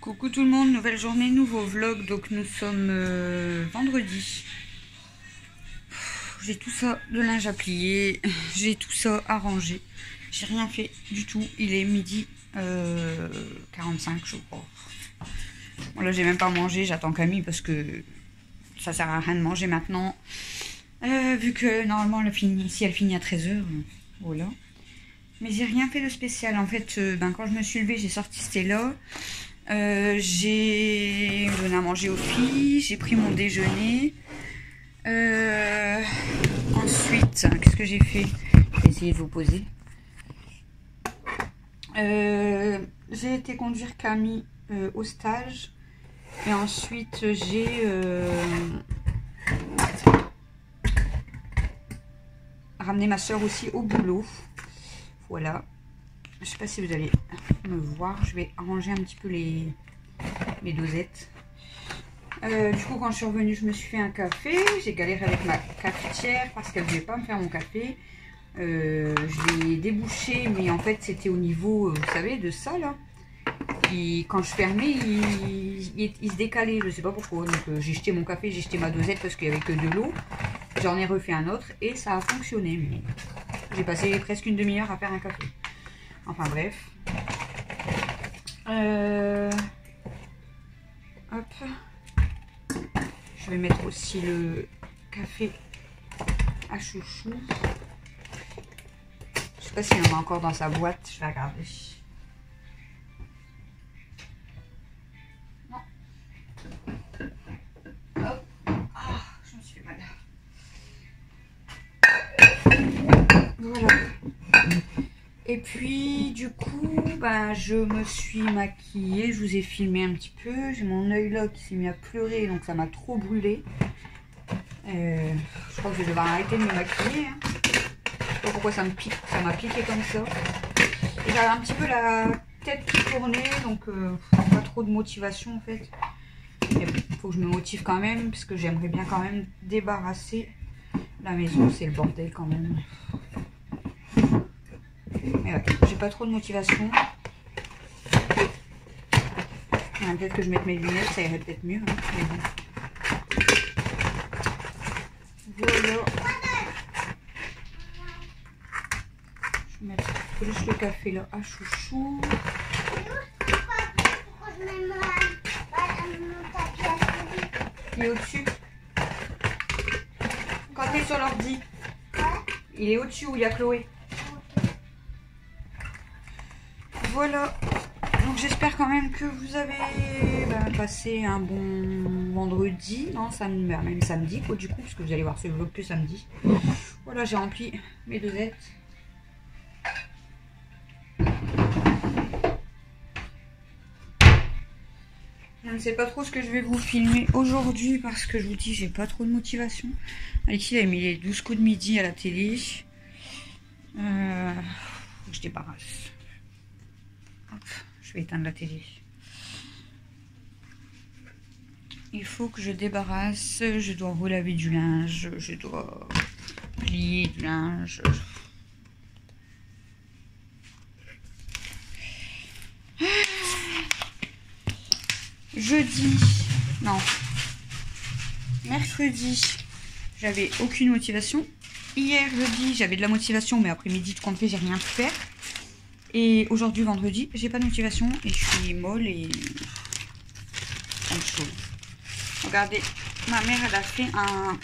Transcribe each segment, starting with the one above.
Coucou tout le monde, nouvelle journée, nouveau vlog. Donc nous sommes vendredi. J'ai tout ça de linge à plier, j'ai tout ça à ranger. J'ai rien fait du tout, il est midi 45 je crois. Bon là j'ai même pas mangé, j'attends Camille parce que ça sert à rien de manger maintenant. Vu que normalement si elle finit à 13h, voilà. Mais j'ai rien fait de spécial en fait. Quand je me suis levée j'ai sorti Stella. J'ai donné à manger aux filles, j'ai pris mon déjeuner. Ensuite, qu'est-ce que j'ai fait? Je vais essayer de vous poser. J'ai été conduire Camille au stage. Et ensuite, j'ai ramené ma soeur aussi au boulot. Voilà. Je sais pas si vous allez me voir. Je vais arranger un petit peu mes dosettes. Du coup, quand je suis revenue, je me suis fait un café. J'ai galéré avec ma cafetière parce qu'elle ne voulait pas me faire mon café. Je l'ai débouché, mais en fait, c'était au niveau, vous savez, de ça là. Et quand je fermais, il se décalait. Je ne sais pas pourquoi. Donc, j'ai jeté mon café, j'ai jeté ma dosette parce qu'il n'y avait que de l'eau. J'en ai refait un autre et ça a fonctionné. Mais j'ai passé presque une demi-heure à faire un café. Enfin bref. Hop. Je vais mettre aussi le café à chouchou. Je sais pas s'il y en a encore dans sa boîte. Je vais regarder. Non. Hop. Ah, je me suis fait mal. Voilà. Et puis du coup, je me suis maquillée, je vous ai filmé un petit peu. J'ai mon œil là qui s'est mis à pleurer, donc ça m'a trop brûlé. Je crois que je vais devoir arrêter de me maquiller. Hein. Je sais pas pourquoi ça me pique, ça m'a piqué comme ça. Et j'avais un petit peu la tête qui tournait, donc pas trop de motivation en fait. Mais il faut que je me motive quand même, parce que j'aimerais bien quand même débarrasser la maison, c'est le bordel quand même. Mais ouais, j'ai pas trop de motivation. Peut-être que je mette mes lunettes, ça irait peut-être mieux. Hein, mais bon. Voilà. Je vais mettre juste le café là à chouchou. Il est au-dessus. Quand tu es sur l'ordi, il est au-dessus où il y a Chloé. Voilà. Donc j'espère quand même que vous avez passé un bon vendredi, non même samedi quoi, du coup, parce que vous allez voir ce vlog que samedi. Voilà, j'ai rempli mes dosettes. Je ne sais pas trop ce que je vais vous filmer aujourd'hui parce que je vous dis j'ai pas trop de motivation. Alexis a mis les 12 coups de midi à la télé. Je débarrasse. Hop, je vais éteindre la télé. Il faut que je débarrasse, je dois relaver du linge, je dois plier du linge. Jeudi, non, mercredi, j'avais aucune motivation. Hier, jeudi, j'avais de la motivation, mais après-midi, tout compte fait, j'ai rien pu faire. Et aujourd'hui, vendredi, j'ai pas de motivation et je suis molle et ça me chaud. Regardez, ma mère, elle a fait un...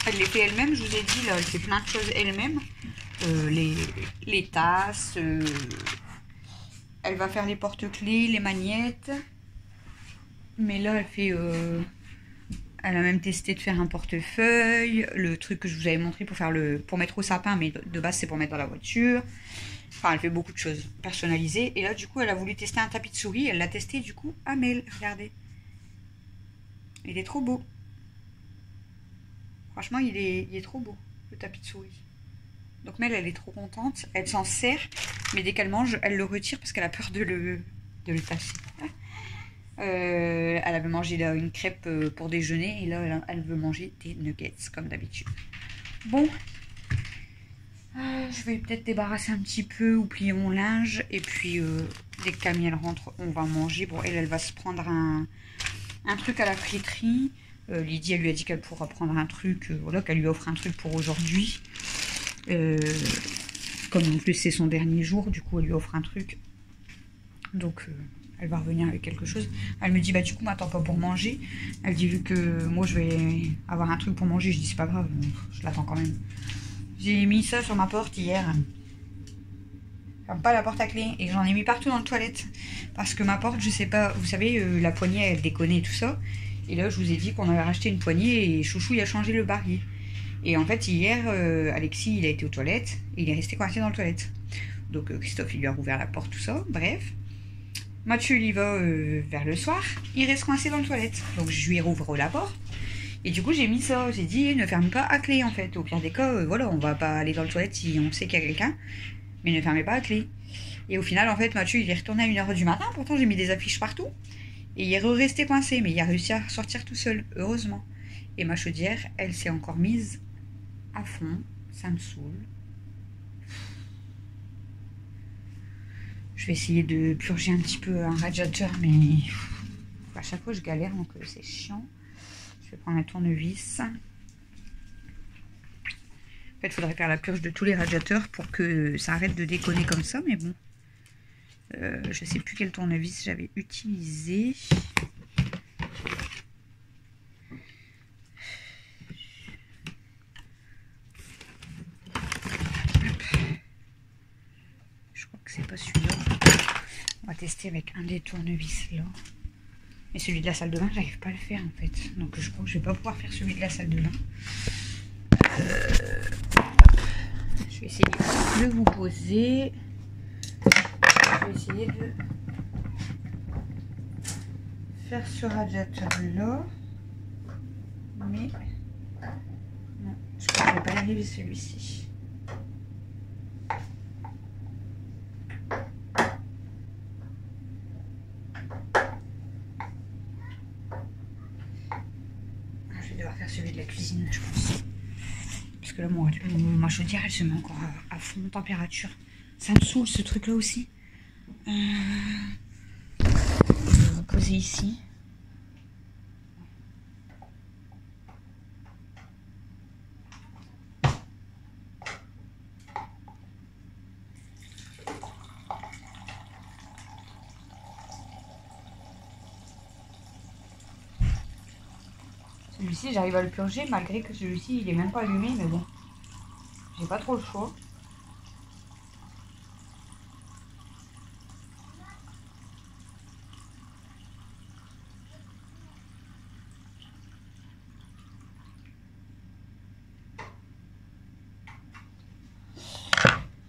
Elle les fait elle-même, je vous ai dit, là, elle fait plein de choses elle-même. Les tasses, elle va faire les porte-clés, les magnettes. Mais là, elle fait... elle a même testé de faire un portefeuille, le truc que je vous avais montré pour mettre au sapin, mais de base, c'est pour mettre dans la voiture. Enfin, elle fait beaucoup de choses personnalisées. Et là, du coup, elle a voulu tester un tapis de souris. Elle l'a testé, du coup, à Mel. Regardez. Il est trop beau. Franchement, il est trop beau, le tapis de souris. Donc Mel, elle est trop contente. Elle s'en sert, mais dès qu'elle mange, elle le retire parce qu'elle a peur de le tasser. Elle avait mangé là, une crêpe pour déjeuner. Et là, elle veut manger des nuggets, comme d'habitude. Bon. Je vais peut-être débarrasser un petit peu ou plier mon linge. Et puis, dès que Camille elle rentre, on va manger. Bon, elle va se prendre un truc à la friterie. Lydie, elle lui a dit qu'elle pourra prendre un truc. Voilà, qu'elle lui offre un truc pour aujourd'hui. Comme en plus c'est son dernier jour, du coup, elle lui offre un truc. Donc, elle va revenir avec quelque chose. Elle me dit, bah du coup, m'attends pas pour manger. Elle dit, vu que moi, je vais avoir un truc pour manger, je dis, c'est pas grave, je l'attends quand même. J'ai mis ça sur ma porte hier. Ferme pas la porte à clé. Et j'en ai mis partout dans la toilette. Parce que ma porte, je sais pas, vous savez, la poignée, elle déconnait et tout ça. Et là, je vous ai dit qu'on avait racheté une poignée et Chouchou, il a changé le barillet. Et en fait, hier, Alexis, il a été aux toilettes. Et il est resté coincé dans la toilette. Donc, Christophe, il lui a rouvert la porte, tout ça. Bref. Mathieu, il y va vers le soir. Il reste coincé dans la toilette. Donc, je lui rouvre la porte. Et du coup, j'ai mis ça. J'ai dit, ne ferme pas à clé, en fait. Au pire des cas, voilà, on va pas aller dans le toilette si on sait qu'il y a quelqu'un. Mais ne fermez pas à clé. Et au final, en fait, Mathieu, il est retourné à 1h du matin. Pourtant, j'ai mis des affiches partout. Et il est resté coincé. Mais il a réussi à sortir tout seul, heureusement. Et ma chaudière, elle s'est encore mise à fond. Ça me saoule. Je vais essayer de purger un petit peu un radiateur. Mais à chaque fois, je galère. Donc, c'est chiant. Je vais prendre un tournevis. En fait, il faudrait faire la purge de tous les radiateurs pour que ça arrête de déconner comme ça. Mais bon, je sais plus quel tournevis j'avais utilisé. Je crois que c'est pas celui-là. On va tester avec un des tournevis là. Mais celui de la salle de bain, j'arrive pas à le faire en fait. Donc je crois que je vais pas pouvoir faire celui de la salle de bain. Je vais essayer de vous poser. Je vais essayer de faire ce radiateur là. Mais non, je crois que je vais pas y arriver celui-ci. Je vais devoir faire celui de la cuisine, je pense. Parce que là, ma chaudière, elle se met encore à fond de température. Ça me saoule, ce truc-là aussi. Je vais vous poser ici. Celui-ci, j'arrive à le purger, malgré que celui-ci, il est même pas allumé, mais bon. J'ai pas trop le choix.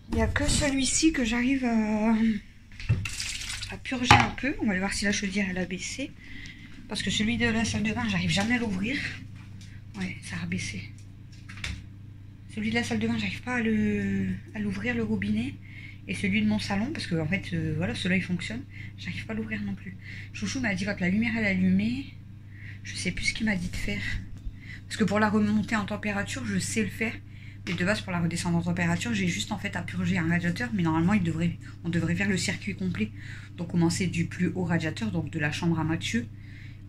Il n'y a que celui-ci que j'arrive à purger un peu. On va aller voir si la chaudière elle a baissé. Parce que celui de la salle de bain, j'arrive jamais à l'ouvrir. Ouais, ça a baissé. Celui de la salle de bain, j'arrive pas à l'ouvrir, le robinet. Et celui de mon salon, parce que en fait, voilà, celui-là il fonctionne. J'arrive pas à l'ouvrir non plus. Chouchou m'a dit, quand la lumière elle est allumée, je sais plus ce qu'il m'a dit de faire. Parce que pour la remonter en température, je sais le faire. Mais de base, pour la redescendre en température, j'ai juste en fait à purger un radiateur. Mais normalement, on devrait faire le circuit complet. Donc commencer du plus haut radiateur, donc de la chambre à Mathieu,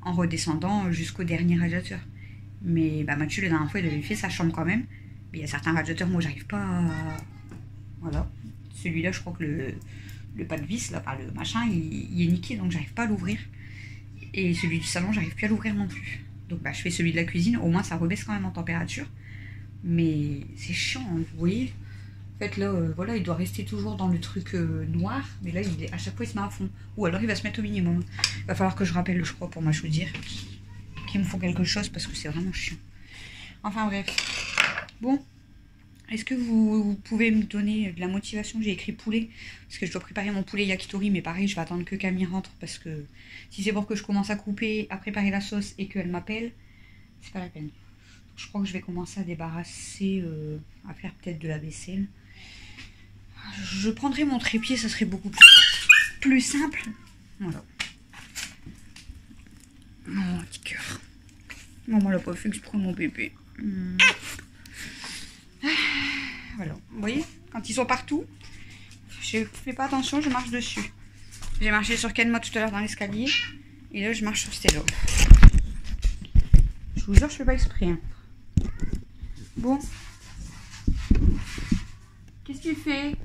en redescendant jusqu'au dernier radiateur. Mais bah, Mathieu, la dernière fois, il avait fait sa chambre quand même. Mais il y a certains radiateurs, moi, j'arrive pas à... Voilà. Celui-là, je crois que le pas de vis, là, enfin, le machin, il est niqué, donc j'arrive pas à l'ouvrir. Et celui du salon, j'arrive plus à l'ouvrir non plus. Donc bah, je fais celui de la cuisine, au moins ça rebaisse quand même en température. Mais c'est chiant, hein, vous voyez. En fait là, voilà, il doit rester toujours dans le truc noir. Mais là, à chaque fois, il se met à fond. Ou alors, il va se mettre au minimum. Il va falloir que je rappelle, je crois, pour ma chaudière, qu'il me faut quelque chose parce que c'est vraiment chiant. Enfin bref. Bon. Est-ce que vous pouvez me donner de la motivation? J'ai écrit poulet. Parce que je dois préparer mon poulet yakitori. Mais pareil, je vais attendre que Camille rentre. Parce que si c'est pour que je commence à couper, à préparer la sauce et qu'elle m'appelle, c'est pas la peine. Je crois que je vais commencer à débarrasser, à faire peut-être de la vaisselle. Je prendrai mon trépied, ça serait beaucoup plus simple. Voilà. Oh, petit cœur. Maman l'a pas fait que je prends mon bébé. Ouais, Voilà. Vous voyez, quand ils sont partout, je fais pas attention, je marche dessus. J'ai marché sur Kenma tout à l'heure dans l'escalier. Et là, je marche sur Stello. Je vous jure, je fais pas exprès. Hein. Bon. Qu'est-ce qu'il fait?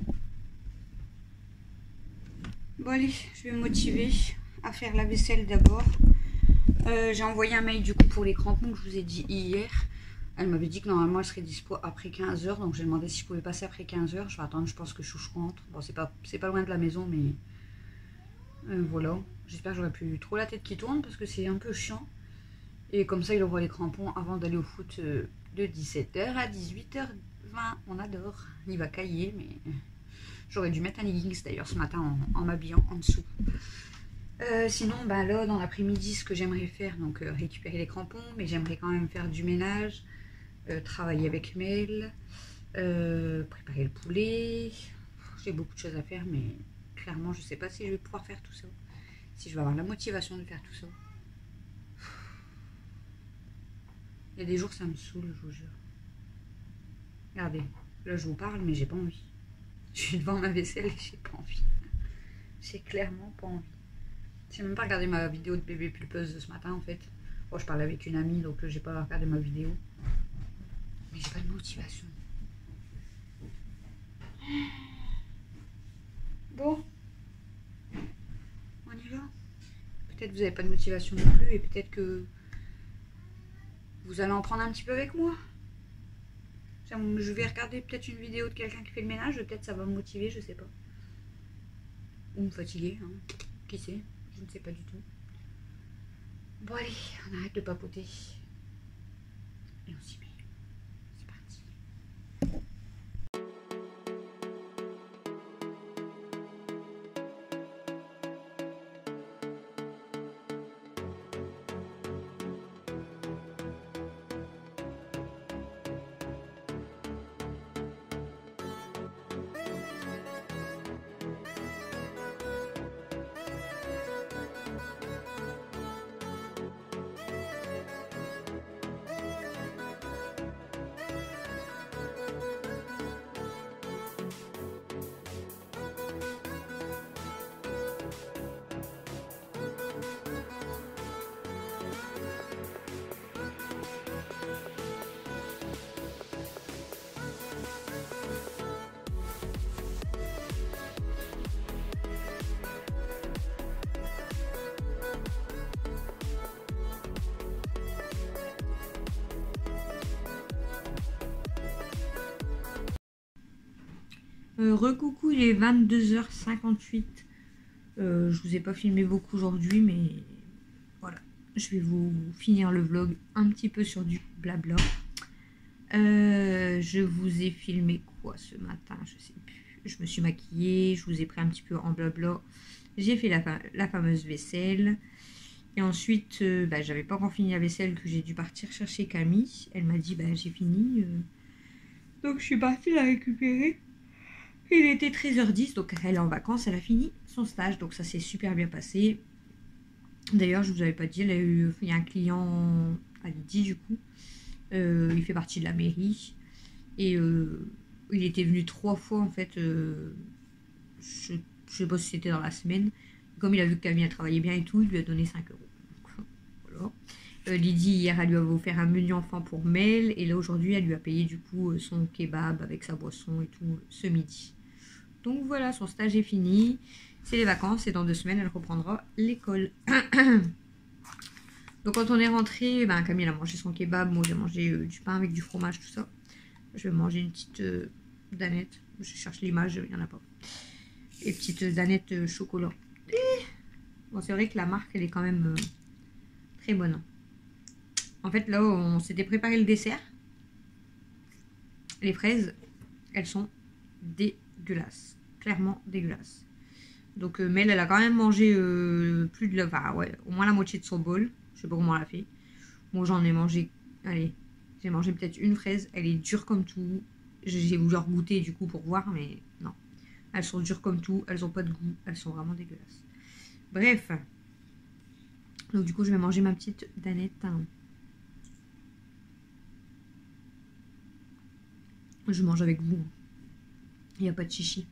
Bon, allez, je vais me motiver à faire la vaisselle d'abord. J'ai envoyé un mail du coup pour les crampons que je vous ai dit hier. Elle m'avait dit que normalement elle serait dispo après 15 h. Donc j'ai demandé si je pouvais passer après 15 h. Je vais attendre, je pense que Chouchou rentre. Bon, c'est pas loin de la maison, mais voilà. J'espère que j'aurai plus trop la tête qui tourne parce que c'est un peu chiant. Et comme ça, il envoie les crampons avant d'aller au foot de 17 h à 18 h 20. On adore. Il va cailler, mais j'aurais dû mettre un leggings d'ailleurs ce matin en m'habillant en dessous. Sinon, bah là, dans l'après-midi, ce que j'aimerais faire, donc récupérer les crampons, mais j'aimerais quand même faire du ménage, travailler avec Mel, préparer le poulet. J'ai beaucoup de choses à faire, mais clairement, je sais pas si je vais pouvoir faire tout ça. Si je vais avoir la motivation de faire tout ça. Il y a des jours, ça me saoule, je vous jure. Regardez, là, je vous parle, mais j'ai pas envie. Je suis devant ma vaisselle et j'ai pas envie. J'ai clairement pas envie. J'ai même pas regardé ma vidéo de bébé pulpeuse de ce matin en fait. Bon, je parlais avec une amie donc j'ai pas regardé ma vidéo. Mais j'ai pas de motivation. Bon. On y va. Peut-être que vous avez pas de motivation non plus et peut-être que vous allez en prendre un petit peu avec moi. Je vais regarder peut-être une vidéo de quelqu'un qui fait le ménage. Peut-être ça va me motiver, je sais pas. Ou me fatiguer, hein. Qui sait? Je ne sais pas du tout. Bon allez, on arrête de papoter. Et on s'y met. C'est parti. Recoucou, il est 22 h 58. Je vous ai pas filmé beaucoup aujourd'hui, mais voilà. Je vais vous finir le vlog un petit peu sur du blabla. Je vous ai filmé quoi ce matin? Je sais plus. Je me suis maquillée, je vous ai pris un petit peu en blabla. J'ai fait la fameuse vaisselle. Et ensuite, j'avais pas encore fini la vaisselle que j'ai dû partir chercher Camille. Elle m'a dit, j'ai fini. Donc je suis partie la récupérer. Il était 13 h 10, donc elle est en vacances, elle a fini son stage, donc ça s'est super bien passé. D'ailleurs, je vous avais pas dit, il y a un client à Lydie du coup, il fait partie de la mairie, et il était venu 3 fois en fait, je sais pas si c'était dans la semaine, comme il a vu que Camille a travaillé bien et tout, il lui a donné 5 €. Donc, voilà. Lydie, hier, elle lui avait offert un menu enfant pour Mel, et là aujourd'hui, elle lui a payé du coup son kebab avec sa boisson et tout ce midi. Donc voilà, son stage est fini, c'est les vacances et dans 2 semaines, elle reprendra l'école. Donc quand on est rentré, Camille a mangé son kebab, moi j'ai mangé du pain avec du fromage, tout ça. Je vais manger une petite danette, je cherche l'image, il n'y en a pas. Et petite danette chocolat. Bon, c'est vrai que la marque, elle est quand même très bonne. En fait, là, on s'était préparé le dessert. Les fraises, elles sont dégueulasses. Clairement dégueulasses. Donc Mel, elle a quand même mangé plus de la... Enfin, ouais, au moins la moitié de son bol. Je sais pas comment elle a fait. Moi, j'en ai mangé... Allez, j'ai mangé peut-être une fraise. Elle est dure comme tout. J'ai voulu goûter du coup pour voir, mais non. Elles sont dures comme tout. Elles ont pas de goût. Elles sont vraiment dégueulasses. Bref. Donc du coup, je vais manger ma petite danette. Je mange avec vous. Il n'y a pas de chichi.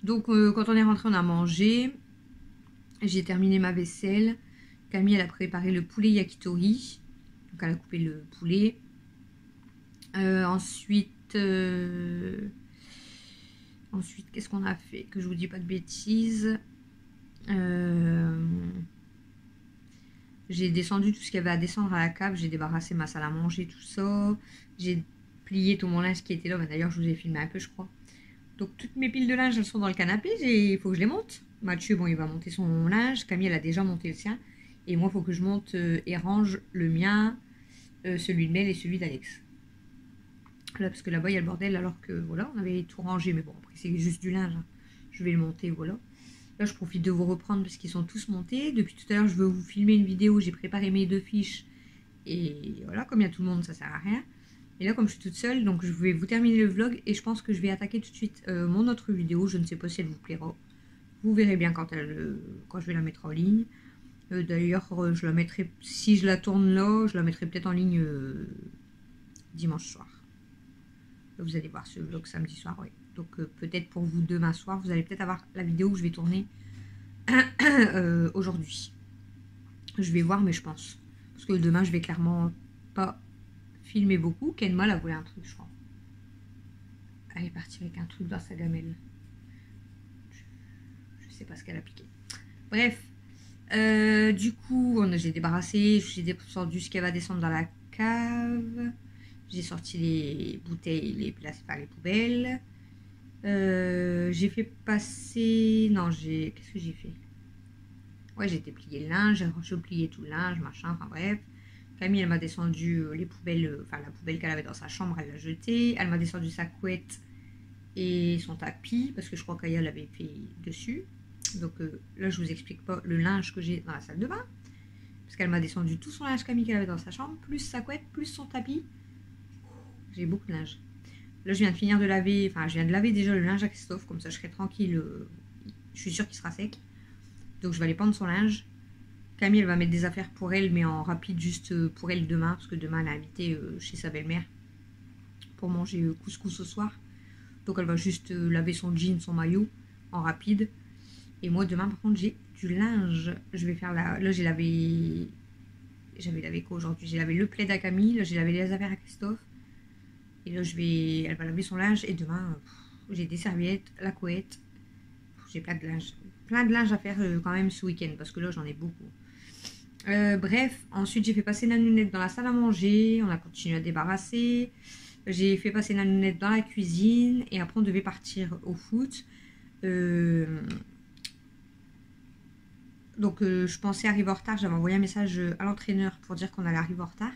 Donc quand on est rentré, on a mangé. J'ai terminé ma vaisselle. Camille, elle a préparé le poulet yakitori. Donc elle a coupé le poulet. Ensuite, qu'est-ce qu'on a fait? Que je vous dis pas de bêtises. J'ai descendu tout ce qu'il y avait à descendre à la cave. J'ai débarrassé ma salle à manger, tout ça. J'ai plié tout mon linge qui était là. D'ailleurs, je vous ai filmé un peu, je crois. Donc, toutes mes piles de linge, elles sont dans le canapé. Il faut que je les monte. Mathieu, bon, il va monter son linge. Camille, elle a déjà monté le sien. Et moi, il faut que je monte et range le mien, celui de Mel et celui d'Alex. Là, parce que là-bas, il y a le bordel, alors que, voilà, on avait tout rangé. Mais bon, après, c'est juste du linge. Hein. Je vais le monter, voilà. Là, je profite de vous reprendre parce qu'ils sont tous montés. Depuis tout à l'heure, je veux vous filmer une vidéo. J'ai préparé mes 2 fiches. Et voilà, comme il y a tout le monde, ça sert à rien. Et là, comme je suis toute seule, donc je vais vous terminer le vlog. Et je pense que je vais attaquer tout de suite mon autre vidéo. Je ne sais pas si elle vous plaira. Vous verrez bien quand je vais la mettre en ligne. D'ailleurs, je la mettrai, si je la tourne là, je la mettrai peut-être en ligne dimanche soir. Vous allez voir ce vlog samedi soir, oui. Donc peut-être pour vous demain soir, vous allez peut-être avoir la vidéo que je vais tourner aujourd'hui. Je vais voir, mais je pense. Parce que demain, je vais clairement pas filmer beaucoup. Kenma, elle a voulu un truc, je crois. Elle est partie avec un truc dans sa gamelle. Je sais pas ce qu'elle a piqué. Bref. Du coup, j'ai débarrassé. J'ai descendu ce qui va descendre dans la cave. J'ai sorti les bouteilles, les poubelles. J'ai fait passer... Non, qu'est-ce que j'ai fait? Ouais, j'ai déplié le linge, j'ai plié tout le linge, machin, enfin bref. Camille, elle m'a descendu les poubelles, la poubelle qu'elle avait dans sa chambre, elle l'a jetée. Elle m'a descendu sa couette et son tapis, parce que je crois qu'Aya l'avait fait dessus. Donc là, je vous explique pas le linge que j'ai dans la salle de bain. Parce qu'elle m'a descendu tout son linge Camille qu'elle avait dans sa chambre, plus sa couette, plus son tapis. J'ai beaucoup de linge. Là, je viens de finir de laver, enfin, je viens de laver déjà le linge à Christophe, comme ça je serai tranquille. Je suis sûre qu'il sera sec. Donc, je vais aller prendre son linge. Camille, elle va mettre des affaires pour elle, mais en rapide, juste pour elle demain, parce que demain, elle est invitée chez sa belle-mère pour manger couscous ce soir. Donc, elle va juste laver son jean, son maillot en rapide. Et moi, demain, par contre, j'ai du linge. Je vais faire la... Là, j'ai lavé... J'avais lavé quoi aujourd'hui? J'ai lavé le plaid à Camille, là, j'ai lavé les affaires à Christophe. Et là, elle va laver son linge. Et demain, j'ai des serviettes, la couette. J'ai plein de linge. Plein de linge à faire quand même ce week-end. Parce que là, j'en ai beaucoup. Bref, ensuite, j'ai fait passer la nounette dans la salle à manger. On a continué à débarrasser. J'ai fait passer la nounette dans la cuisine. Et après, on devait partir au foot. Donc, je pensais arriver en retard. J'avais envoyé un message à l'entraîneur pour dire qu'on allait arriver en retard.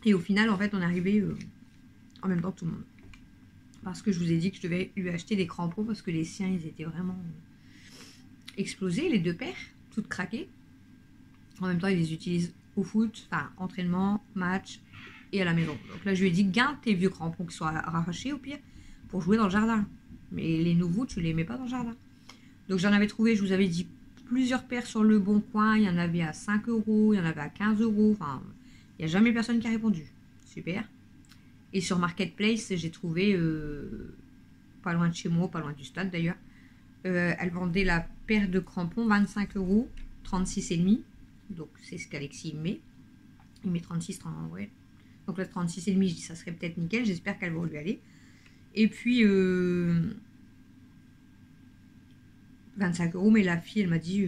Et au final, en fait, on est arrivé en même temps que tout le monde. Parce que je vous ai dit que je devais lui acheter des crampons parce que les siens, ils étaient vraiment explosés, les 2 paires, toutes craquées. En même temps, il les utilise au foot, enfin, entraînement, match et à la maison. Donc là, je lui ai dit, garde tes vieux crampons qui soient arrachés au pire pour jouer dans le jardin. Mais les nouveaux, tu les mets pas dans le jardin. Donc j'en avais trouvé, je vous avais dit, plusieurs paires sur le Bon Coin. Il y en avait à 5 €, il y en avait à 15 €. Enfin, il n'y a jamais personne qui a répondu. Super. Et sur Marketplace, j'ai trouvé, pas loin de chez moi, pas loin du stade d'ailleurs, elle vendait la paire de crampons 25 €, 36,5. Donc c'est ce qu'Alexis met. Il met 36, 30, ouais. Donc là, 36,5, je dis ça serait peut-être nickel. J'espère qu'elle va lui aller. Et puis, 25 €, mais la fille, elle m'a dit,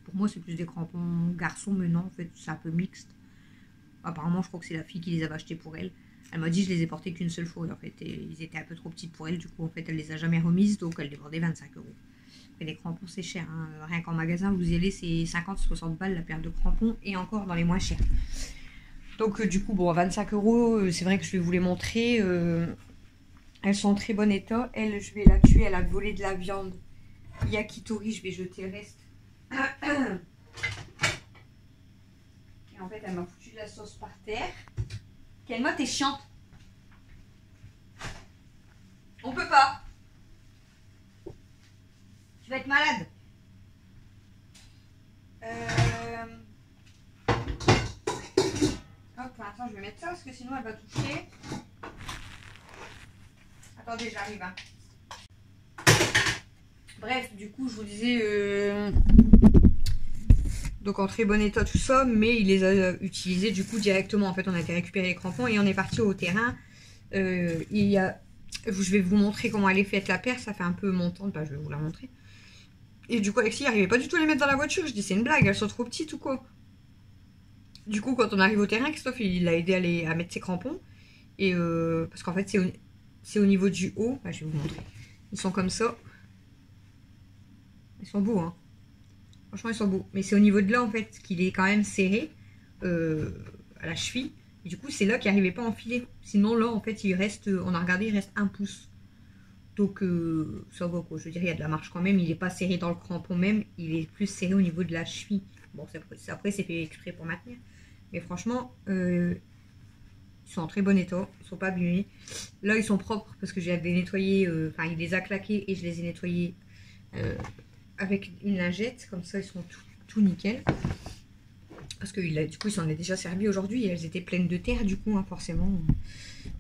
pour moi, c'est plus des crampons garçons, mais non, en fait, c'est un peu mixte. Apparemment, je crois que c'est la fille qui les avait achetés pour elle. Elle m'a dit, je les ai portés qu'une seule fois, en fait, et ils étaient un peu trop petits pour elle, du coup, en fait, elle les a jamais remises, donc elle les vendait 25 €. Et les crampons, c'est cher, hein. Rien qu'en magasin, vous y allez, c'est 50-60 balles la paire de crampons, et encore dans les moins chers. Donc, du coup, bon, à 25 €, c'est vrai que je vais vous les montrer. Elles sont en très bon état. Elle, je vais la tuer, elle a volé de la viande. Yakitori, je vais jeter le reste. Et en fait, elle m'a foutu de la sauce par terre. Kenma, t'es chiante. On peut pas. Tu vas être malade. Attends, je vais mettre ça parce que sinon elle va toucher. Attendez, j'arrive. Hein. Bref, du coup, je vous disais... Donc en très bon état tout ça, mais il les a utilisés du coup directement. En fait, on a été récupérer les crampons et on est parti au terrain. Je vais vous montrer comment elle est faite la paire. Ça fait un peu montante, bah, je vais vous la montrer. Et du coup, Alexis n'arrivait pas du tout à les mettre dans la voiture. Je dis, c'est une blague, elles sont trop petites ou quoi? Du coup, quand on arrive au terrain, Christophe, il l'a aidé à mettre ses crampons. Et parce qu'en fait, c'est au niveau du haut. Bah, je vais vous montrer. Ils sont comme ça. Ils sont beaux, hein. Franchement, ils sont beaux. Mais c'est au niveau de là, en fait, qu'il est quand même serré à la cheville. Et du coup, c'est là qu'il n'arrivait pas à enfiler. Sinon, là, en fait, il reste, on a regardé, il reste 1 pouce. Donc, ça va, quoi. Je veux dire, il y a de la marche quand même. Il n'est pas serré dans le crampon même. Il est plus serré au niveau de la cheville. Bon, après, c'est fait exprès pour maintenir. Mais franchement, ils sont en très bon état. Ils ne sont pas abîmés. Là, ils sont propres parce que j'ai nettoyé. Enfin, il les a claqués et je les ai nettoyés avec une lingette. Comme ça, ils sont tout nickel. Parce que du coup, il s'en est déjà servi aujourd'hui. Elles étaient pleines de terre, du coup, hein, forcément.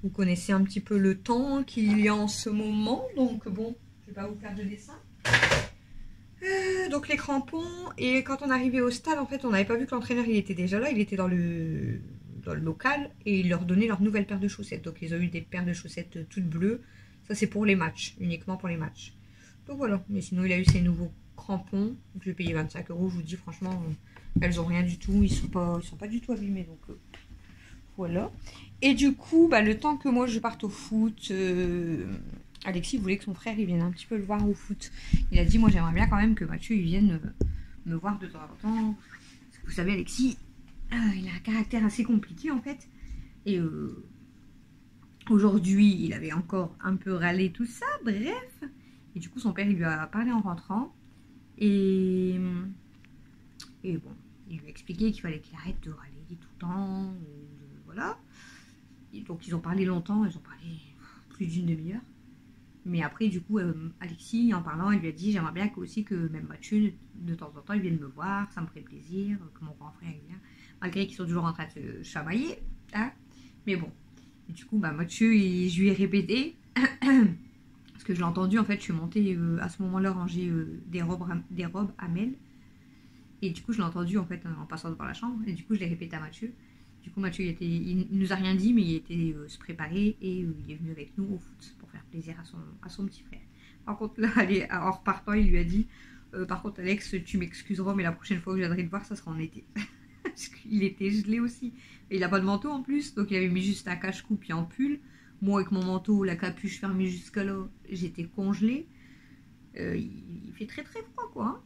Vous connaissez un petit peu le temps qu'il y a en ce moment. Donc, bon, je ne vais pas vous faire de dessin. Donc, les crampons. Et quand on arrivait au stade, en fait, on n'avait pas vu que l'entraîneur, il était déjà là. Il était dans le local. Et il leur donnait leur nouvelle paire de chaussettes. Donc, ils ont eu des paires de chaussettes toutes bleues. Ça, c'est pour les matchs. Uniquement pour les matchs. Donc, voilà. Mais sinon, il a eu ses nouveaux crampons. Donc, je vais payer 25 €. Je vous dis, franchement... elles ont rien du tout, ils sont pas du tout abîmés, donc voilà. Et du coup, bah, le temps que moi je parte au foot, Alexis voulait que son frère il vienne un petit peu le voir au foot. Il a dit, moi j'aimerais bien quand même que Mathieu il vienne me voir de temps en temps. Parce que vous savez, Alexis, il a un caractère assez compliqué en fait. Et aujourd'hui, il avait encore un peu râlé tout ça, bref. Et du coup, son père il lui a parlé en rentrant. Et bon, il lui a expliqué qu'il fallait qu'il arrête de râler tout le temps, voilà. Et donc ils ont parlé longtemps, ils ont parlé plus d'une demi-heure. Mais après, du coup, Alexis, en parlant, il lui a dit, j'aimerais bien aussi que même Mathieu, de temps en temps, il vienne me voir, ça me ferait plaisir, que mon grand frère vienne. Malgré qu'ils sont toujours en train de se chamailler, hein. Mais bon. Et du coup, bah, Mathieu, je lui ai répété, parce que je l'ai entendu, en fait, je suis montée à ce moment-là ranger des robes à Mel. Et du coup, je l'ai entendu en fait en passant devant la chambre. Et du coup, je l'ai répété à Mathieu. Du coup, Mathieu, il nous a rien dit, mais il était se préparer et il est venu avec nous au foot pour faire plaisir à son petit frère. Par contre, là, en repartant, il lui a dit par contre, Alex, tu m'excuseras, mais la prochaine fois que je viendrai te voir, ça sera en été. Parce qu'il était gelé aussi. Et il n'a pas de manteau en plus, donc il avait mis juste un cache-cou puis en pull. Moi, avec mon manteau, la capuche fermée jusqu'à là, j'étais congelée. Il fait très très froid, quoi. Hein.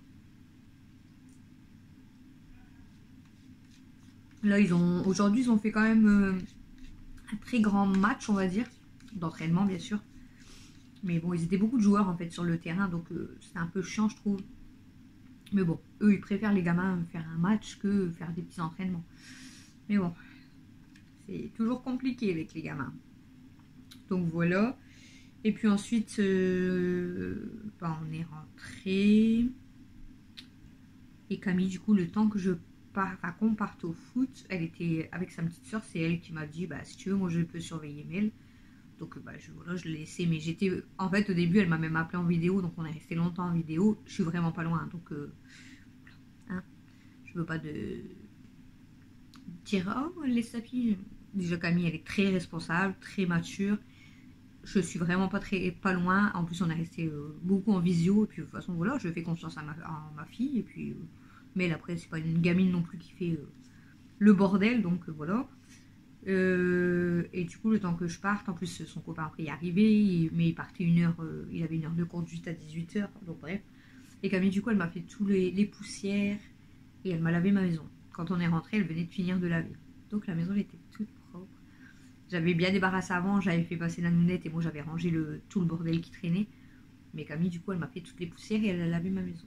Là, aujourd'hui, ils ont fait quand même un très grand match, on va dire, d'entraînement, bien sûr. Mais bon, ils étaient beaucoup de joueurs, en fait, sur le terrain, donc c'était un peu chiant, je trouve. Mais bon, eux, ils préfèrent, les gamins, faire un match que faire des petits entraînements. Mais bon, c'est toujours compliqué avec les gamins. Donc voilà. Et puis ensuite, bah, on est rentré. Et Camille, du coup, le temps que qu'on parte au foot, elle était avec sa petite soeur, c'est elle qui m'a dit, bah si tu veux, moi je peux surveiller Mel. Donc bah, voilà, je l'ai laissé, mais j'étais, en fait au début elle m'a même appelé en vidéo, donc on est resté longtemps en vidéo, je suis vraiment pas loin, donc hein, je veux pas dire, oh laisse sa fille. Déjà Camille elle est très responsable, très mature, je suis vraiment pas loin, en plus on est resté beaucoup en visio, et puis de toute façon voilà, je fais confiance à ma fille, et puis... mais après, c'est pas une gamine non plus qui fait le bordel, donc voilà. Et du coup, le temps que je parte, en plus, son copain après est arrivé, mais il partait il avait 1 heure de conduite à 18 h, donc bref. Et Camille, du coup, elle m'a fait tous les poussières et elle m'a lavé ma maison. Quand on est rentré, elle venait de finir de laver. Donc la maison, elle était toute propre. J'avais bien débarrassé avant, j'avais fait passer la nounette et moi, j'avais rangé tout le bordel qui traînait. Mais Camille, du coup, elle m'a fait toutes les poussières et elle a lavé ma maison.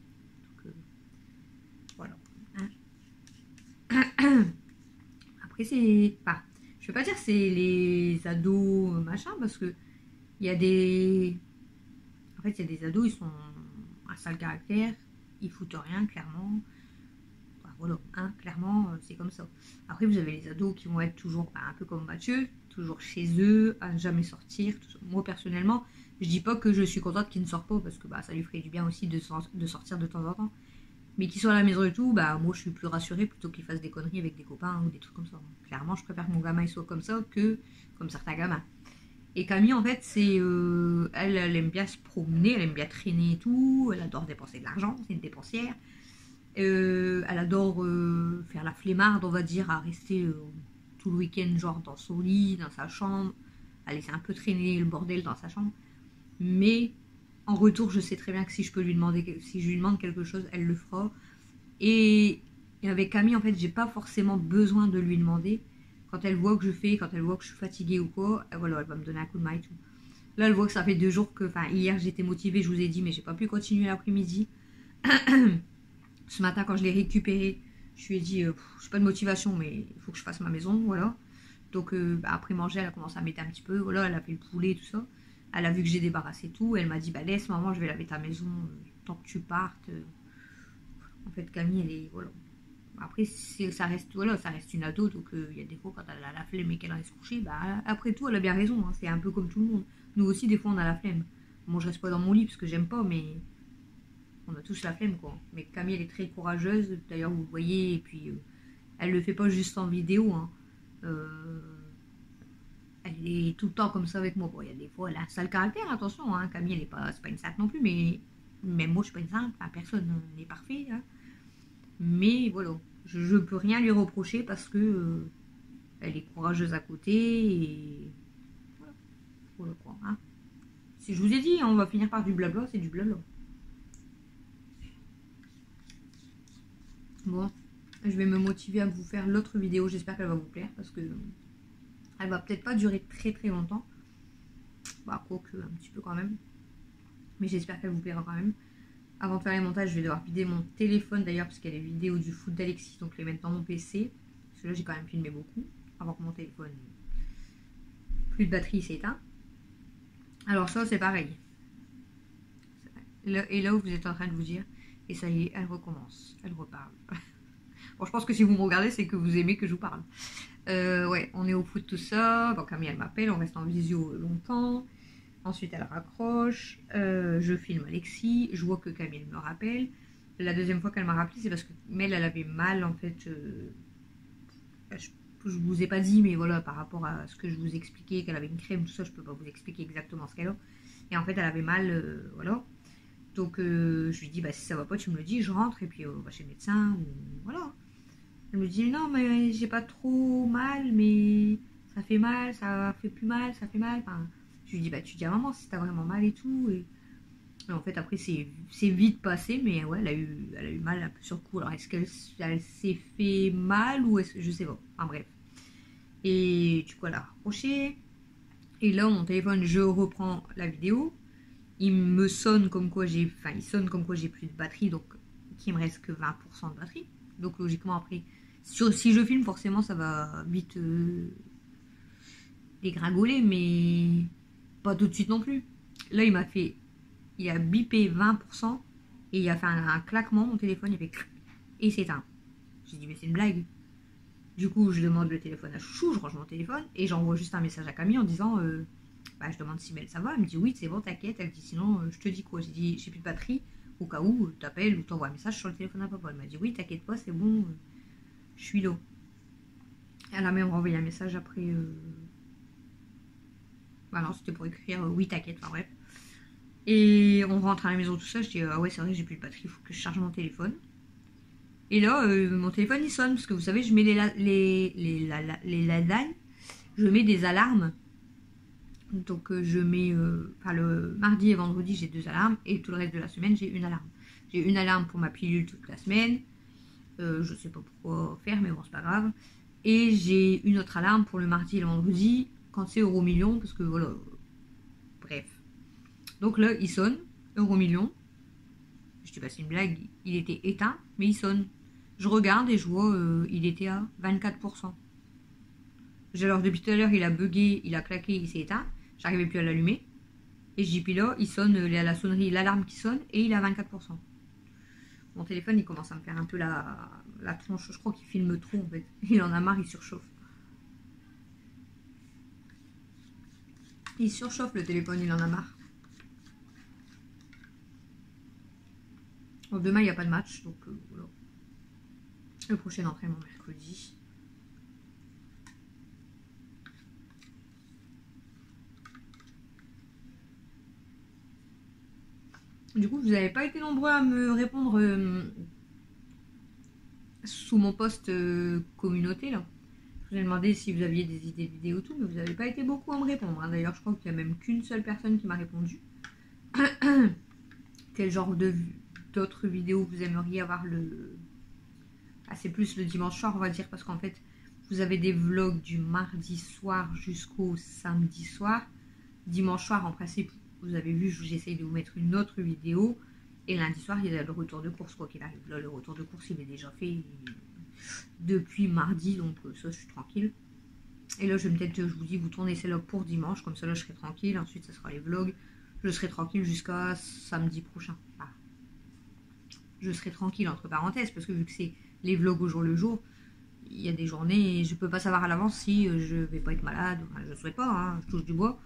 Voilà. Après, c'est... Enfin, je vais pas dire c'est les ados machin, parce que il y a des... En fait, il y a des ados, ils sont un sale caractère, ils foutent rien, clairement. Enfin, voilà, hein, clairement, c'est comme ça. Après, vous avez les ados qui vont être toujours un peu comme Mathieu, toujours chez eux, à ne jamais sortir. Moi, personnellement, je dis pas que je suis contente qu'il ne sorte pas, parce que ça lui ferait du bien aussi de sortir de temps en temps. Mais qu'il soit à la maison et tout, moi, je suis plus rassurée plutôt qu'il fasse des conneries avec des copains ou des trucs comme ça. Clairement, je préfère que mon gamin il soit comme ça que comme certains gamins. Et Camille, en fait, elle aime bien se promener, elle aime bien traîner et tout, elle adore dépenser de l'argent, c'est une dépensière. Elle adore faire la flemmarde, on va dire, à rester tout le week-end, genre dans son lit, dans sa chambre, à laisser un peu traîner le bordel dans sa chambre. Mais en retour, je sais très bien que si je peux lui demander, si je lui demande quelque chose, elle le fera. Et avec Camille, en fait, j'ai pas forcément besoin de lui demander. Quand elle voit que je fais, quand elle voit que je suis fatiguée ou quoi, voilà, elle va me donner un coup de main et tout. Là, elle voit que ça fait 2 jours que, hier j'étais motivée, je vous ai dit, mais j'ai pas pu continuer l'après-midi. Ce matin, quand je l'ai récupérée, je lui ai dit, je n'ai pas de motivation, mais il faut que je fasse ma maison, voilà. Donc, après manger, elle a commencé à m'aider un petit peu, voilà, elle a fait le poulet et tout ça. Elle a vu que j'ai débarrassé tout, elle m'a dit, laisse maman, je vais laver ta maison, tant que tu partes. En fait, Camille, elle est, voilà. Après, ça reste une ado, donc il y a des fois, quand elle a la flemme et qu'elle reste couchée, après tout, elle a bien raison, hein, c'est un peu comme tout le monde. Nous aussi, des fois, on a la flemme. Moi, je reste pas dans mon lit parce que j'aime pas, mais on a tous la flemme, quoi. Mais Camille, elle est très courageuse, d'ailleurs, vous voyez, et puis elle le fait pas juste en vidéo, hein. Elle est tout le temps comme ça avec moi. Bon, il y a des fois, elle a un sale caractère, attention, hein. Camille, c'est pas une sainte non plus, mais même moi, je suis pas une sainte, personne n'est parfait, hein. Mais voilà, je peux rien lui reprocher parce que elle est courageuse à côté et voilà quoi. Hein. Si je vous ai dit, on va finir par du blabla, c'est du blabla. Bon, je vais me motiver à vous faire l'autre vidéo. J'espère qu'elle va vous plaire parce que elle va peut-être pas durer très très longtemps. Quoique un petit peu quand même. Mais j'espère qu'elle vous plaira quand même. Avant de faire les montages, je vais devoir vider mon téléphone d'ailleurs, parce qu'il y a les vidéos du foot d'Alexis, donc je les mettre dans mon PC. Parce que là, j'ai quand même filmé beaucoup, avant que mon téléphone, plus de batterie, s'est éteint. Alors ça, c'est pareil. Et là où vous êtes en train de vous dire, et ça y est, elle recommence, elle reparle. Bon, je pense que si vous me regardez, c'est que vous aimez que je vous parle. Ouais, on est au foot, tout ça. Bon, Camille, elle m'appelle, on reste en visio longtemps. Ensuite, elle raccroche, je filme Alexis, je vois que Camille me rappelle. La deuxième fois qu'elle m'a rappelé, c'est parce que Mel, elle avait mal, en fait. Je vous ai pas dit, mais voilà, par rapport à ce que je vous expliquais, qu'elle avait une crème, tout ça, je peux pas vous expliquer exactement ce qu'elle a. Et en fait, elle avait mal, voilà. Donc, je lui dis, si ça va pas, tu me le dis, je rentre, et puis on va chez le médecin, ou voilà. Elle me dit, non, mais j'ai pas trop mal, mais ça fait mal, ça fait plus mal, ça fait mal, enfin... Je lui dis, tu dis à maman si t'as vraiment mal et tout. Et en fait, après, c'est vite passé, mais ouais, elle a eu mal un peu sur le coup. Alors, est-ce qu'elle s'est fait mal ou est-ce que je sais pas. Enfin, bref. Et du coup, elle a raccroché. Et là, mon téléphone, je reprends la vidéo. Il me sonne comme quoi il sonne comme quoi j'ai plus de batterie, donc qu'il me reste que 20% de batterie. Donc, logiquement, après, si je filme, forcément, ça va vite dégringoler, mais... pas tout de suite non plus. Là, il a bipé 20% et il a fait un claquement, mon téléphone, il fait clac, et il s'éteint. J'ai dit, mais c'est une blague. Du coup, je demande le téléphone à Chouchou, je range mon téléphone et j'envoie juste un message à Camille en disant, je demande si Mel ça va. Elle me dit, oui, c'est bon, t'inquiète. Elle dit, sinon, je te dis quoi. J'ai dit, j'ai plus de batterie, au cas où, t'appelles ou t'envoies un message sur le téléphone à papa. Elle m'a dit, oui, t'inquiète pas, c'est bon, je suis là. Elle a même renvoyé un message après. Non, c'était pour écrire oui, t'inquiète, enfin bref. Et on rentre à la maison, tout ça. Je dis, ah ouais, c'est vrai que j'ai plus de batterie, il faut que je charge mon téléphone. Et là, mon téléphone il sonne, parce que vous savez, je mets je mets des alarmes. Donc, je mets, le mardi et vendredi, j'ai 2 alarmes, et tout le reste de la semaine, j'ai une alarme. J'ai une alarme pour ma pilule toute la semaine. Je sais pas pourquoi faire, mais bon, c'est pas grave. Et j'ai une autre alarme pour le mardi et le vendredi, quand c'est Euro Million, parce que voilà, bref. Donc là, il sonne, Euro Million. Je dis, c'est une blague, il était éteint, mais il sonne. Je regarde et je vois, il était à 24%. Alors depuis tout à l'heure, il a bugué, il a claqué, il s'est éteint. J'arrivais plus à l'allumer. Et je dis, puis là, il sonne, à la sonnerie, l'alarme qui sonne, et il est à 24%. Mon téléphone, il commence à me faire un peu la tronche. Je crois qu'il filme trop, en fait. Il en a marre, il surchauffe. Il surchauffe le téléphone, il en a marre. Bon, demain, il n'y a pas de match, donc voilà. Le prochain entraînement mercredi. Du coup, vous n'avez pas été nombreux à me répondre sous mon post communauté, là. Je vous ai demandé si vous aviez des idées de vidéos, tout, mais vous n'avez pas été beaucoup à me répondre. Hein. D'ailleurs, je crois qu'il n'y a même qu'une seule personne qui m'a répondu. Quel genre d'autres vidéos vous aimeriez avoir le... Ah, c'est plus le dimanche soir, on va dire, parce qu'en fait, vous avez des vlogs du mardi soir jusqu'au samedi soir. Dimanche soir, en principe, vous avez vu, j'essaye de vous mettre une autre vidéo. Et lundi soir, il y a le retour de course, quoi qu'il arrive. Là, le retour de course, il est déjà fait depuis mardi, donc ça, je suis tranquille. Et là, je vais peut-être, je vous dis, vous tournez celle-là pour dimanche, comme ça, là, je serai tranquille. Ensuite, ça sera les vlogs. Je serai tranquille jusqu'à samedi prochain. Ah. Je serai tranquille, entre parenthèses, parce que vu que c'est les vlogs au jour le jour, il y a des journées, je peux pas savoir à l'avance si je vais pas être malade. Enfin, je ne souhaite pas, hein, je touche du bois.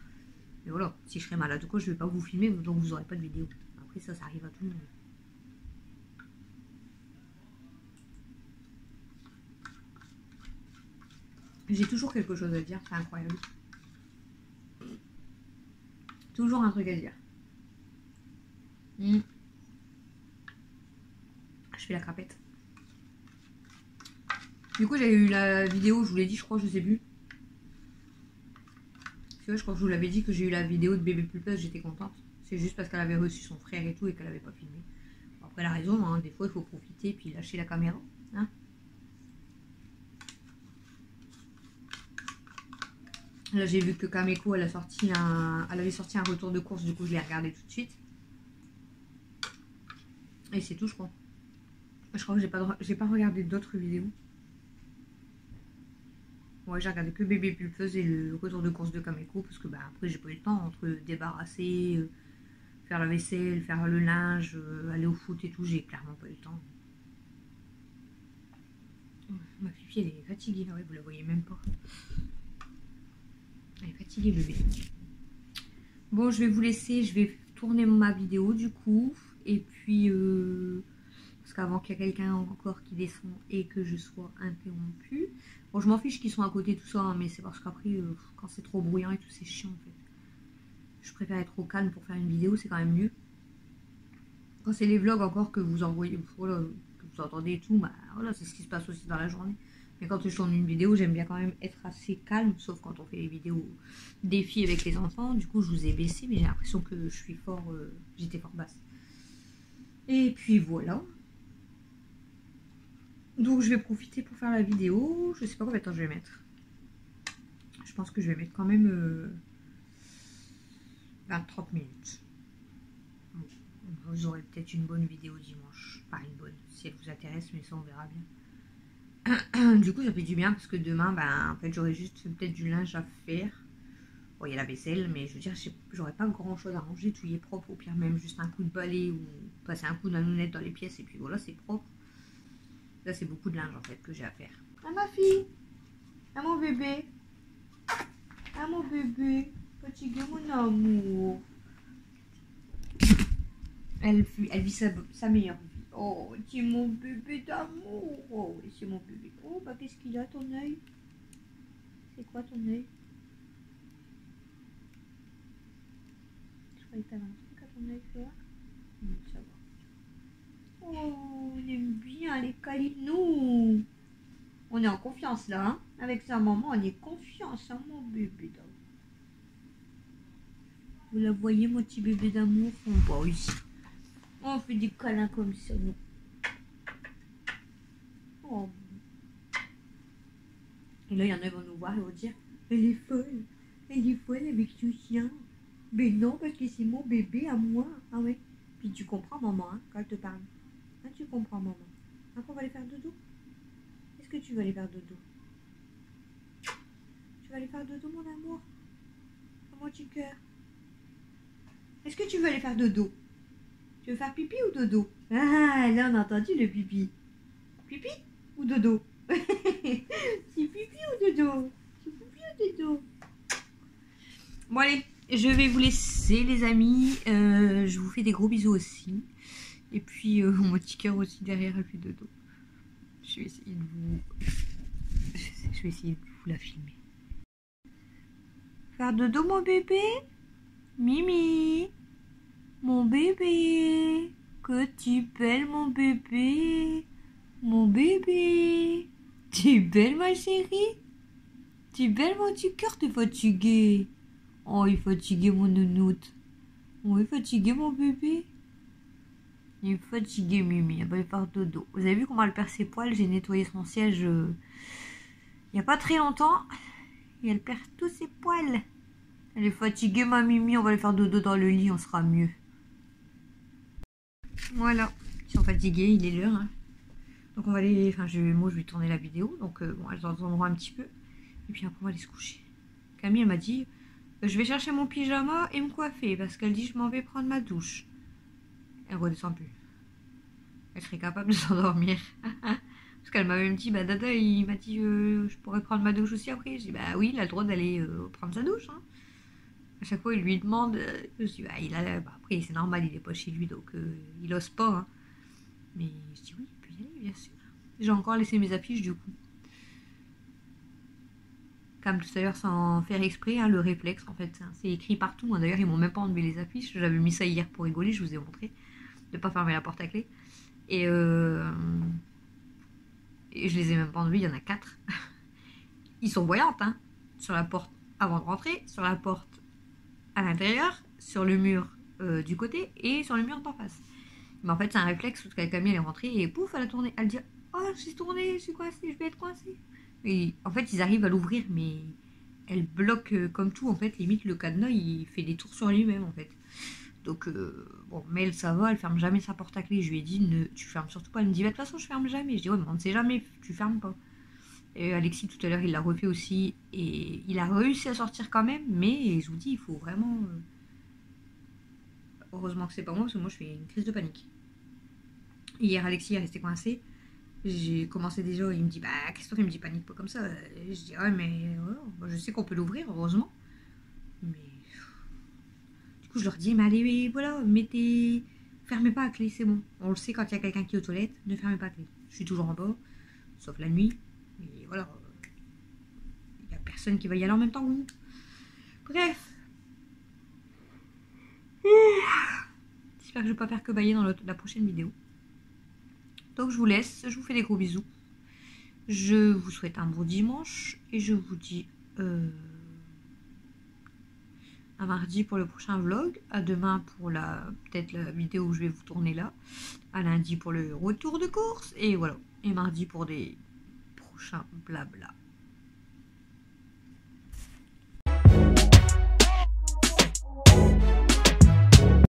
Mais voilà, si je serais malade ou quoi, je vais pas vous filmer, donc vous aurez pas de vidéo. Après, ça arrive à tout le monde. J'ai toujours quelque chose à dire, c'est incroyable. Toujours un truc à dire. Je fais la crapette. Du coup, j'ai eu la vidéo, je vous l'ai dit, je crois, je sais plus. Je crois que je vous l'avais dit que j'ai eu la vidéo de bébé pulpeuse, j'étais contente. C'est juste parce qu'elle avait reçu son frère et tout et qu'elle avait pas filmé. Bon, après, elle a raison, hein, des fois, il faut profiter et puis lâcher la caméra. Hein. Là, j'ai vu que Kameko, elle avait sorti un retour de course, du coup, je l'ai regardé tout de suite. Et c'est tout, je crois. Je crois que j'ai pas regardé d'autres vidéos. Ouais, j'ai regardé que bébé pulpeuse et le retour de course de Kameko parce que bah, après, j'ai pas eu le temps entre débarrasser, faire la vaisselle, faire le linge, aller au foot et tout, j'ai clairement pas eu le temps. Ma fille, elle est fatiguée, ouais, vous la voyez même pas. Elle est fatiguée, bébé. Bon, je vais vous laisser, je vais tourner ma vidéo du coup. Et puis, parce qu'avant qu'il y ait quelqu'un encore qui descend et que je sois interrompue. Bon, je m'en fiche qu'ils sont à côté, tout ça, hein, mais c'est parce qu'après, quand c'est trop bruyant et tout, c'est chiant en fait. Je préfère être au calme pour faire une vidéo, c'est quand même mieux. Quand c'est les vlogs encore que vous envoyez, voilà, que vous entendez et tout, bah voilà, c'est ce qui se passe aussi dans la journée. Mais quand je tourne une vidéo, j'aime bien quand même être assez calme, sauf quand on fait les vidéos défis avec les enfants. Du coup, je vous ai baissé, mais j'ai l'impression que je suis j'étais fort basse. Et puis voilà. Donc je vais profiter pour faire la vidéo. Je sais pas combien de temps je vais mettre. Je pense que je vais mettre quand même 20-30 minutes. Bon, vous aurez peut-être une bonne vidéo dimanche. Pas une bonne, si elle vous intéresse, mais ça on verra bien. Du coup ça fait du bien parce que demain, ben, en fait j'aurai juste peut-être du linge à faire. Bon, il y a la vaisselle, mais je veux dire, j'aurais pas grand chose à ranger, tout y est propre. Au pire même juste un coup de balai ou passer un coup d'anounette dans les pièces et puis voilà, c'est propre. Là, c'est beaucoup de linge en fait que j'ai à faire. Ah ma fille, ah mon bébé, ah mon bébé, petit gars, mon amour. Elle vit sa meilleure vie. Oh, c'est mon bébé d'amour. Oh, oui, c'est mon bébé. Oh, bah qu'est-ce qu'il a ton œil? C'est quoi ton œil? Je croyais que t'avais un truc à ton œil, Flora. Ça va. Oh, on aime bien les câlinous. On est en confiance là, hein. Avec sa maman, on est confiance, hein, mon bébé d'amour. Vous la voyez, mon petit bébé d'amour? On va ici. On fait des câlins comme ça, nous. Oh. Et là, il y en a qui vont nous voir et vont dire, elle est folle avec ce chien. Mais non, parce que c'est mon bébé à moi. Ah ouais. Puis tu comprends, maman, hein, quand elle te parle. Ah, tu comprends, maman. Après, on va aller faire dodo. Est-ce que tu vas aller faire dodo? Tu vas aller faire dodo, mon amour? Oh, mon petit cœur. Est-ce que tu veux aller faire dodo? Tu Tu veux faire pipi ou dodo? Ah, là on a entendu le pipi. Pipi ou dodo? C'est pipi ou dodo? C'est pipi ou dodo? Bon allez, je vais vous laisser les amis. Je vous fais des gros bisous aussi. Et puis mon petit cœur aussi derrière elle fait dodo. Je vais essayer de vous... Je vais essayer de vous la filmer. Faire dodo mon bébé? Mimi, mon bébé, que tu belle mon bébé, mon bébé, tu es belle ma chérie, tu es belle mon petit cœur, t'es fatigué. Oh il est fatigué mon nounoute, oh il est fatigué mon bébé, il est fatigué Mimi, elle va aller faire dodo. Vous avez vu comment elle perd ses poils, j'ai nettoyé son siège il n'y a pas très longtemps et elle perd tous ses poils. Elle est fatiguée ma Mimi, on va aller faire dodo dans le lit, on sera mieux. Voilà, ils sont fatigués, il est l'heure. Hein. Donc on va aller, enfin moi je vais tourner la vidéo, donc bon elles entendront un petit peu. Et puis après on va aller se coucher. Camille elle m'a dit, je vais chercher mon pyjama et me coiffer parce qu'elle dit je m'en vais prendre ma douche. Elle redescend plus. Elle serait capable de s'endormir. Parce qu'elle m'a même dit, bah Dada il m'a dit je pourrais prendre ma douche aussi après. J'ai dit bah oui il a le droit d'aller prendre sa douche. Hein. À chaque fois, il lui demande. Je dis, bah, après, c'est normal, il n'est pas chez lui, donc il ose pas. Hein. Mais je dis, oui, il peut y aller, bien sûr. J'ai encore laissé mes affiches, du coup. Comme tout à l'heure, sans faire exprès, hein, le réflexe, en fait, hein, c'est écrit partout. Hein. D'ailleurs, ils m'ont même pas enlevé les affiches. J'avais mis ça hier pour rigoler, je vous ai montré. De ne pas fermer la porte à clé. Et je les ai même pas enlevés, il y en a 4. Ils sont voyantes, hein. Sur la porte avant de rentrer, sur la porte à l'intérieur, sur le mur du côté et sur le mur d'en face. Mais en fait, c'est un réflexe parce que Camille elle est rentrée et pouf, elle a tourné. Elle dit oh, je suis tournée, je suis coincée, je vais être coincée. Et en fait, ils arrivent à l'ouvrir, mais elle bloque comme tout. En fait, limite, le cadenas il fait des tours sur lui-même en fait. Donc, bon, mais elle, ça va, elle ferme jamais sa porte à clé. Je lui ai dit tu fermes surtout pas. Elle me dit de toute façon, je ferme jamais. Je dis ouais, mais on ne sait jamais, tu fermes pas. Et Alexis tout à l'heure il l'a refait aussi et il a réussi à sortir quand même, mais je vous dis il faut vraiment heureusement que c'est pas moi parce que moi je fais une crise de panique. Hier Alexis est resté coincé, j'ai commencé déjà, il me dit bah Christophe il me dit panique pas comme ça, je dis ouais mais je sais qu'on peut l'ouvrir heureusement, mais du coup je leur dis mais allez voilà fermez pas à clé, c'est bon, on le sait quand il y a quelqu'un qui est aux toilettes, ne fermez pas à clé, je suis toujours en bas sauf la nuit. Et voilà, il n'y a personne qui va y aller en même temps que vous. Bref. J'espère que je ne vais pas faire que bailler dans la prochaine vidéo. Donc je vous laisse, je vous fais des gros bisous. Je vous souhaite un bon dimanche et je vous dis à mardi pour le prochain vlog, à demain pour peut-être la vidéo où je vais vous tourner là, à lundi pour le retour de course et voilà, et mardi pour des prochains blabla.